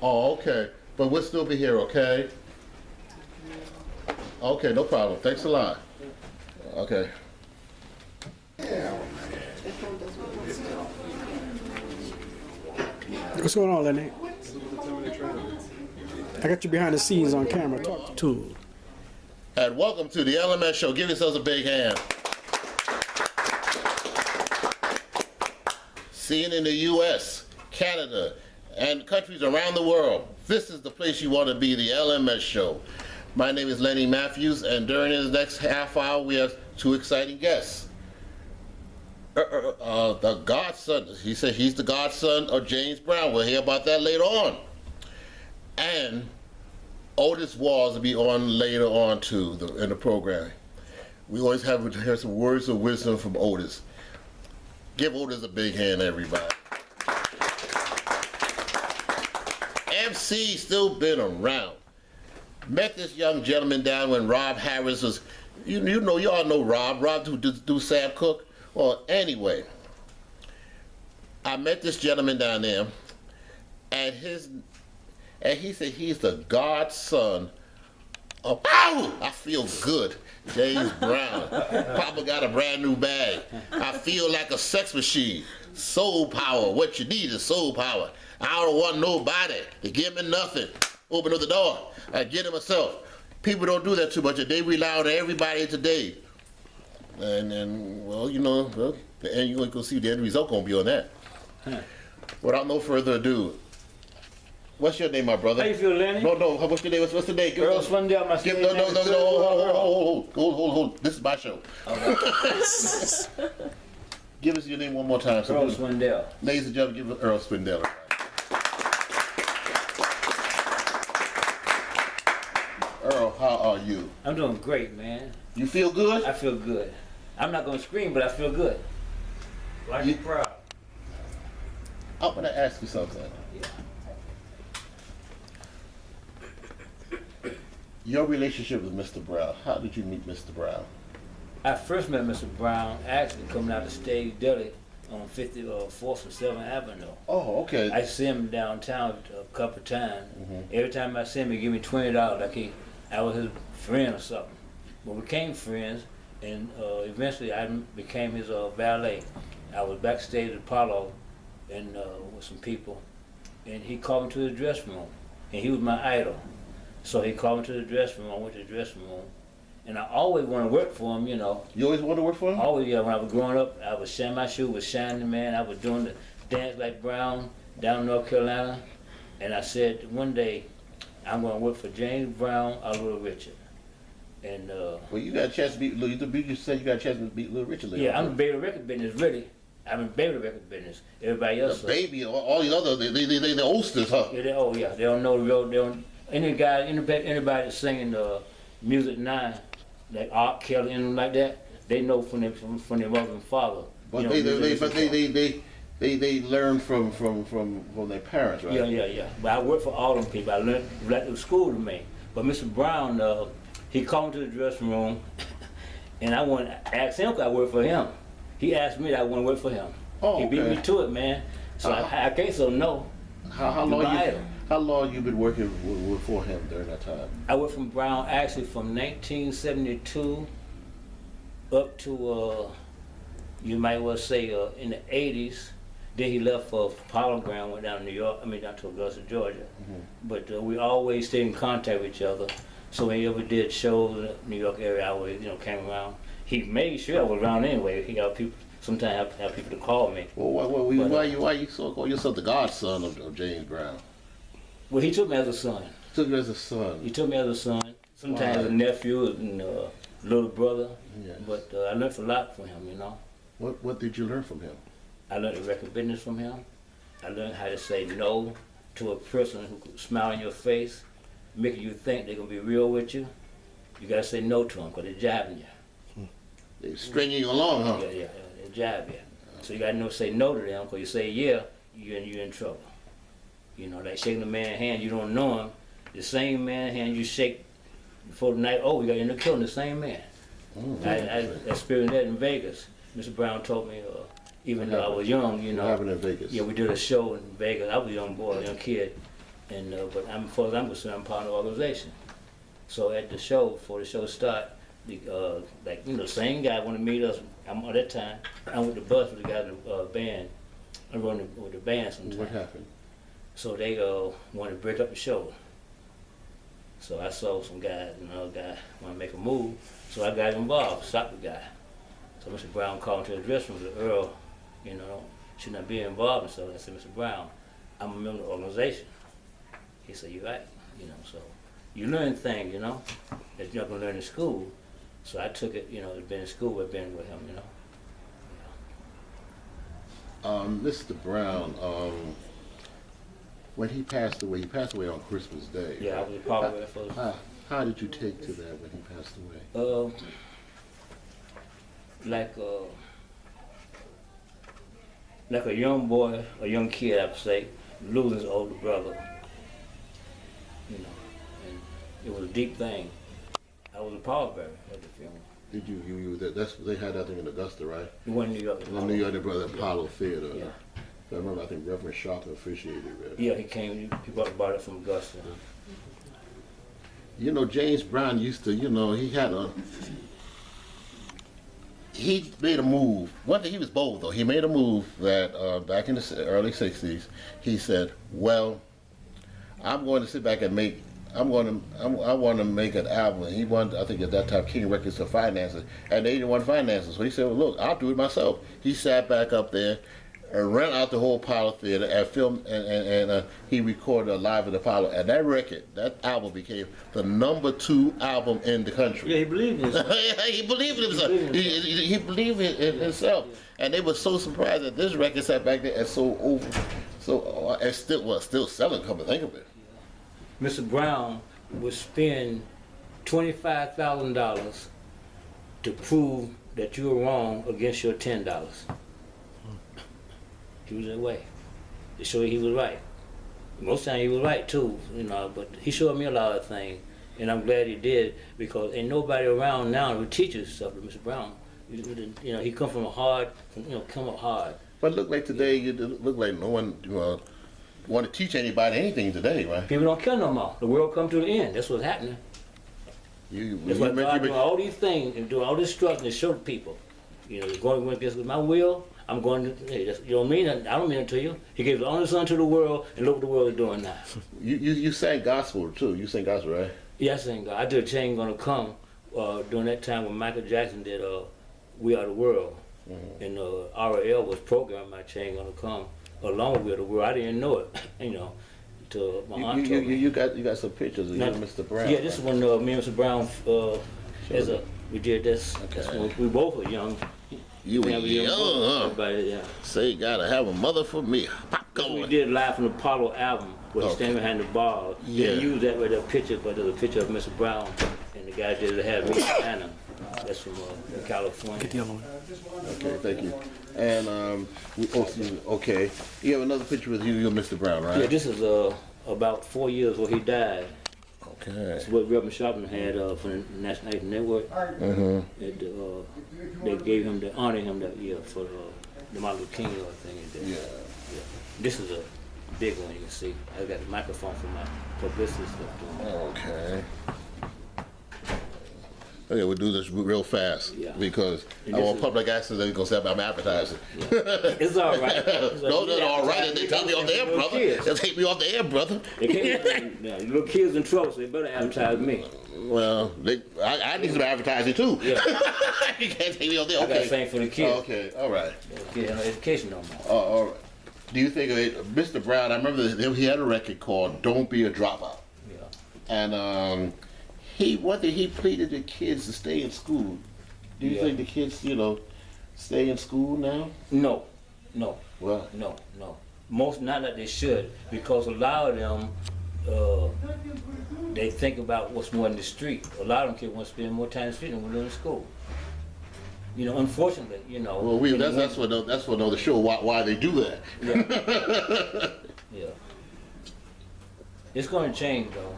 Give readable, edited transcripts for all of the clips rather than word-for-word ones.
Oh, okay. But we'll still be here, okay? Okay, no problem. Thanks a lot. Okay. What's going on, Lenny? I got you behind the scenes on camera. Talk to. And welcome to the LMS show. Give yourselves a big hand. Seen in the U.S., Canada, and countries around the world, this is the place you want to be, the LMS show. My name is Lenny Matthews, and during this next half hour, we have two exciting guests. The godson, he said he's the godson of James Brown. We'll hear about that later on. And Otis Walls will be on later on too in the program. We always have to hear some words of wisdom from Otis. Give Otis a big hand, everybody. MC still been around. Met this young gentleman down when Rob Harris was, you all know Rob who do Sam Cooke. Well, anyway, I met this gentleman down there, and he said he's the godson of, ow, I feel good, James Brown. Papa got a brand new bag. I feel like a sex machine. Soul power, what you need is soul power. I don't want nobody to give me nothing. Open up the door, I get it myself. People don't do that too much, they rely on everybody today. And well, you're going to see the end result going to be on that. Without no further ado, what's your name, my brother? How you feel, Lenny? No, what's your name? What's the name? Earl Swindel, my name. No, hold. This is my show. Okay. Give us your name one more time. Earl Swindel. Ladies and gentlemen, give us Earl Swindel. Earl, how are you? I'm doing great, man. You feel good? I feel good. I'm not going to scream, but I feel good. Like you're proud. I want to ask you something. Yeah. Your relationship with Mr. Brown, how did you meet Mr. Brown? I first met Mr. Brown actually coming out of Stage Deli on 54th and 7th Avenue. Oh, okay. I see him downtown a couple of times. Mm-hmm. Every time I see him, he give me $20 like I was his friend or something. But we became friends, and eventually I became his valet. I was backstage at Apollo and with some people, and he called me to the dressing room, and he was my idol. So he called me to the dressing room. I went to the dressing room, and I always want to work for him, You always want to work for him? Always, yeah. When I was growing up, I was shining my shoe was shining, man. I was doing the dance like Brown down in North Carolina, and I said one day I'm going to work for James Brown or Little Richard. And well, you got a chance to beat Little. You said you got a chance to beat Little Richard. Yeah, I'm in the baby record business, really. I'm in the baby record business. Everybody else. The baby, all the other, they oldsters, huh? Yeah, they don't know the real. They don't. Anybody that's singing music now, like Art Kelly and like that, they know from their mother and father. But they learn from their parents, right? Yeah. But I work for all them people. I learned right to school to me. But Mr. Brown, he called me to the dressing room, and I wanted to ask him if I work for him. He asked me that I want to work for him. Oh, he beat me to it, man. So I can't say no. How long you been working for him during that time? I worked for Brown actually from 1972 up to you might well say in the 80s. Then he left for Apollo Ground, went down to New York. Down to Augusta, Georgia. Mm-hmm. But we always stayed in contact with each other. So when he ever did shows in the New York area, I always came around. He made sure I was around anyway. He got people. Sometimes have people to call me. Well, why you so call yourself the godson of James Brown? Well, he took me as a son. Took you as a son. He took me as a son. Sometimes as a nephew and little brother. Yes. But I learned a lot from him. What did you learn from him? I learned the record business from him. I learned how to say no to a person who could smile in your face, making you think they're gonna be real with you. You gotta say no to them because they're jabbing you. They're stringing you along, huh? Yeah, they jab you. So you gotta say no to them because you say yeah, you're in trouble. Like shaking a man's hand, you don't know him. The same man's hand you shake before the night over, you got to end up killing the same man. I experienced that in Vegas. Mr. Brown told me, even though I was young, you know. What happened in Vegas? Yeah, we did a show in Vegas. I was a young boy, a young kid, and but as far as I'm concerned, I'm part of the organization. So at the show, before the show started, like the same guy wanted to meet us. At that time, I went to bus with the guy in the band. I run with the band sometimes. What happened? So they wanted to break up the show. So I saw some guys, another guy want to make a move. So I got involved, stopped the guy. So Mr. Brown called me to the dressing room, said, Earl, should not be involved. And so I said, Mr. Brown, I'm a member of the organization. He said, you're right. So you learn things, that you're not going to learn in school. So I took it, been in school, I've been with him, Mr. Brown, when he passed away on Christmas Day. Yeah, I was a part of it for. How did you take to that when he passed away? Like a young boy, a young kid, I would say, losing his older brother. And it was a deep thing. I was a pallbearer at the funeral. Did you they had that thing in Augusta, right? He went to New York. In New York, they brought the Apollo Theater. Yeah. I remember, I think Reverend Sharp officiated it. Yeah, he came, he brought it from Godson. James Brown used to, he made a move. One thing, he was bold though. He made a move that back in the early 60s, he said, well, I'm going to sit back and I want to make an album. And he wanted, I think at that time, King Records to finance it, and they didn't want finances. So he said, well, look, I'll do it myself. He sat back up there and ran out the whole Apollo Theater and filmed, and he recorded live at Apollo. And that album became the #2 album in the country. Yeah, he believed in himself. He believed in himself. He believed in himself. And they were so surprised that this record sat back there and and still selling, come to think of it. Mr. Brown would spend $25,000 to prove that you were wrong against your $10. He was that way. To show you he was right. Most time he was right too, but he showed me a lot of things, and I'm glad he did, because ain't nobody around now who teaches stuff to Mr. Brown. He come from come up hard. But look like today, you look like no one want to teach anybody anything today, right? People don't care no more. The world come to the end. That's what's happening. That's why God doing all these things and doing all this instruction to show people. Going against my will. I'm going to. Hey, you don't mean it. I don't mean it to you. He gave the only son to the world, and look what the world is doing now. You sang gospel too. You sing gospel, right? Yeah, I sang gospel. I did a Chain Gonna Come during that time when Michael Jackson did We Are the World, and RL was programming my Chain Gonna Come along with We Are the World. I didn't know it, till my aunt told me. You got some pictures of you and Mr. Brown. Yeah, this is when me and Mr. Brown we did this. Okay. We both were young. You were young, huh? Everybody, yeah. Say, gotta have a mother for me. Pop going. We did live from the Apollo album where he stand behind the bar. Yeah. They used that with a picture, but there's a picture of Mr. Brown, and the guy did have me behind him. That's from California. Get the other one. Okay, thank you. And okay, you have another picture with you and Mr. Brown, right? Yeah, this is about 4 years before he died. Okay. That's what Reverend Sharpton had from the National Nation Network. They gave him to honor him that year for the Martin Luther King thing. Yeah. This is a big one, you can see. I got the microphone for my publicity stuff doing. Okay. Okay, we'll do this real fast because I want public access. They're gonna say I'm advertising. Yeah. It's all right. No, that's all right. They take me off the air, brother. They'll take me off the air, brother. Little kids in trouble, so they better advertise me. Well, I need some advertising too. Yeah. You can't take me off there. Okay. I got to sing for the kids. Okay, all right. Kids no education no more. Oh, all right. Do you think of it, Mr. Brown? I remember he had a record called "Don't Be a Dropout." Yeah. And one thing he pleaded the kids to stay in school. Do you think the kids, stay in school now? No. What? No. Most not that they should, because a lot of them, they think about what's more in the street. A lot of them kids want to spend more time in the street than when they're in school. Unfortunately, Well, that's what the show why they do that. Yeah. Yeah. It's going to change though.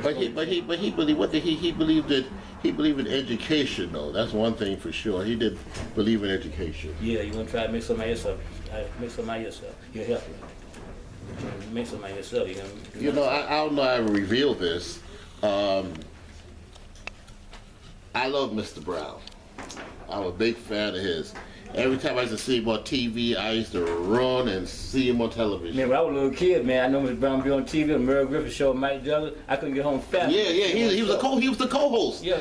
But he believed what did he believed that he believed in education though. That's one thing for sure. He did believe in education. Yeah, you want to try to make somebody yourself. Make somebody yourself. You'll help you. Make somebody yourself. You're gonna You know, I don't know how to reveal this. I love Mr. Brown. I'm a big fan of his. Every time I used to see him on TV, I used to run and see him on television. Man, when I was a little kid, man, I know Mr. Brown be on TV, the Merle Griffin show, Mike Douglas. I couldn't get home fast. Yeah, he was the co-host. Yeah.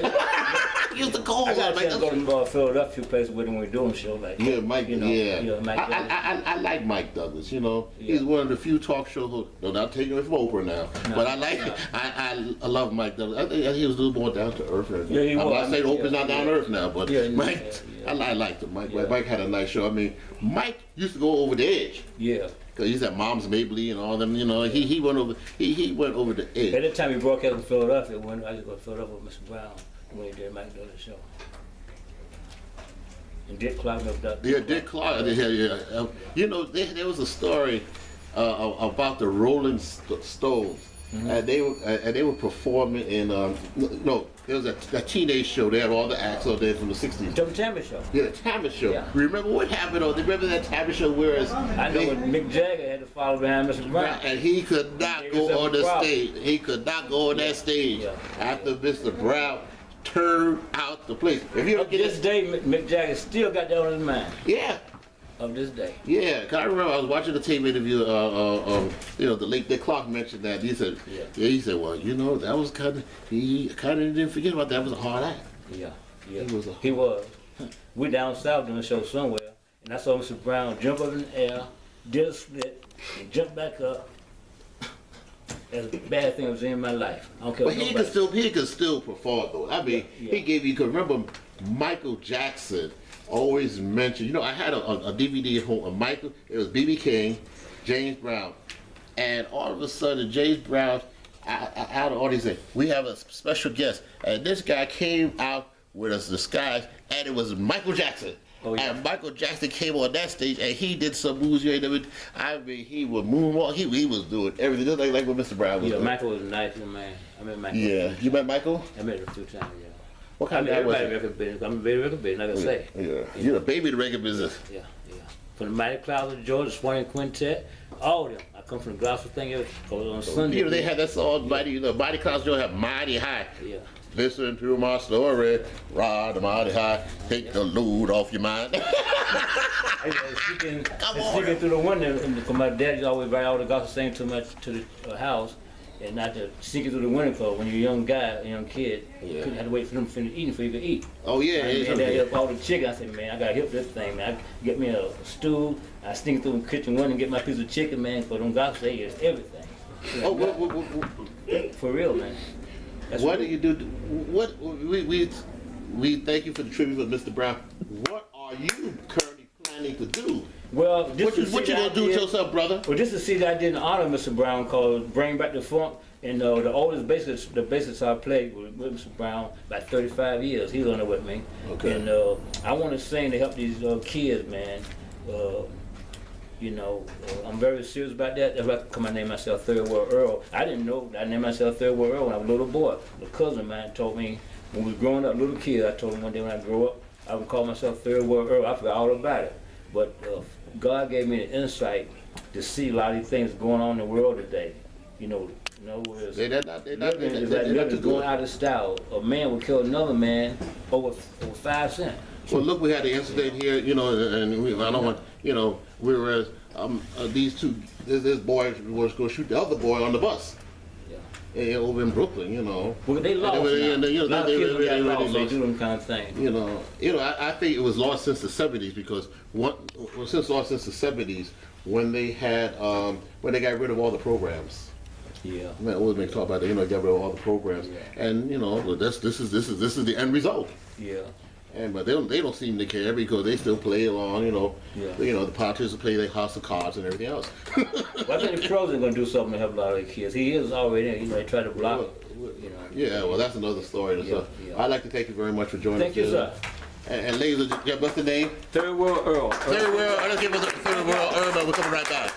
He was the co-host. I got a chance to go to Philadelphia, a few places with him when we were doing shows like Yeah, Mike. you know, Yeah, Mike Douglas. I like Mike Douglas. You know, Yeah. he's one of the few talk show hosts. No, not taking away from Oprah now, but I like. I love Mike Douglas. I think he was a little more down to earth. Yeah, he was. I'm not saying Oprah's not down to earth now, but Mike. Yeah. I liked him. Yeah. Mike had a nice show. I mean, Mike used to go over the edge. Yeah. Cause he's at Mom's Mabley and all them. You know, he went over. He went over the edge. At that time he broadcast in Philadelphia, when I used to go to Philadelphia with Mr. Brown when he did Mike Douglas show. And Dick Clark never done. Yeah, Dick Clark. Yeah. You know, there was a story about the Rolling Stones, and they were performing in no, there was a teenage show. They had all the acts out there from the '60s. The Tammy show. Yeah, the Tammy show. Yeah. Remember what happened? Remember that Tammy show? Whereas I know when Mick Jagger had to follow behind Mr. Brown. and he could not go on the stage. He could not go on that stage after Mr. Brown turned out the place. If you Up to this day, Mick Jagger still got that on his mind. yeah. Of this day. Yeah, 'cause I remember I was watching the TV interview. You know, the late Dick Clark mentioned that. He said, he said, well, you know, that was kind of he kind of didn't forget about that. It was a hard act. Yeah. He was. We down south doing a show somewhere, and I saw Mr. Brown jump up in the air, did a split, and jump back up. That's a bad thing I've seen in my life. I don't care. But he could still perform though. I mean, he gave you. Cause remember, Michael Jackson always mentioned. You know, I had a DVD at home of Michael. It was B.B. King, James Brown, and all of a sudden James Brown out of audience said, "We have a special guest," and this guy came out with a disguise, and it was Michael Jackson. Oh, yeah. And Michael Jackson came on that stage, and he did some moves you ain't never. I mean, he would moonwalk. He was doing everything just like what Mr. Brown was doing. Michael was a nice little man. I met Michael. Yeah, you met Michael? I met him a few times. Yeah. What kind of guy was he? Everybody record business. I'm very record business. Like I say. Yeah, you're the baby of the record business. Yeah. From the Mighty Clouds of Georgia, Swanee Quintet, all of them. I come from the gospel thing. It was on Sunday. You know, they had that song, Mighty, you know, Mighty Clouds Georgia have Mighty High. Yeah. Listen to my story, ride the mighty high, take the load off your mind. Sneaking through the window, because my dad used to always write all the gospel singing too much to the house, and not to sneak it through the window, because when you're a young guy, a young kid, you couldn't have to wait for them to finish eating before you could eat. Oh yeah, And they help all the chicken. I said, man, I gotta help this thing, man. I get me a stool, I sneak through the kitchen window and get my piece of chicken, man, for them gospel singers, everything. Oh, For real, man. That's what do real. you do? What we thank you for the tribute for Mr. Brown. What are you currently planning to do? Well, What you gonna do with yourself, brother? Well, this is a CD I did in honor of Mr. Brown called "Bring Back the Funk," and the oldest bassist, I played with Mr. Brown about 35 years. He's on it with me. Okay. And I want to sing to help these kids, man. You know, I'm very serious about that. That's why I come and name myself Third World Earl. I didn't know I named myself Third World Earl when I was a little boy. A cousin of mine told me when we were growing up, little kid, I told him one day when I grow up, I would call myself Third World Earl. I forgot all about it. But God gave me the insight to see a lot of these things going on in the world today. You know, in other words, They're living going out of style. A man will kill another man over 5 cents. Well, look, we had the incident here, you know, and I don't want, you know, whereas these two, this boy was going to shoot the other boy on the bus. Yeah. Over in Brooklyn, you know. Well, they lost. They do them kind of things. You know, I think it was lost since the '70s because since lost since the '70s when they had when they got rid of all the programs. Yeah. Man, always make talk about that. You know, got rid of all the programs, and you know, this is the end result. Yeah. But they don't seem to care because they still play along, you know. Yeah. You know, the politicians play their house of cards and everything else. Well, I think the president's going to do something to help a lot of the kids. He is already in. You know, they try to block it. You know. Yeah, well, that's another story. Yeah. I'd like to thank you very much for joining us. Thank you, sir. And ladies, what's the name? Third World Earl. Third World. Let's give us a Third World Earl. We're coming right back.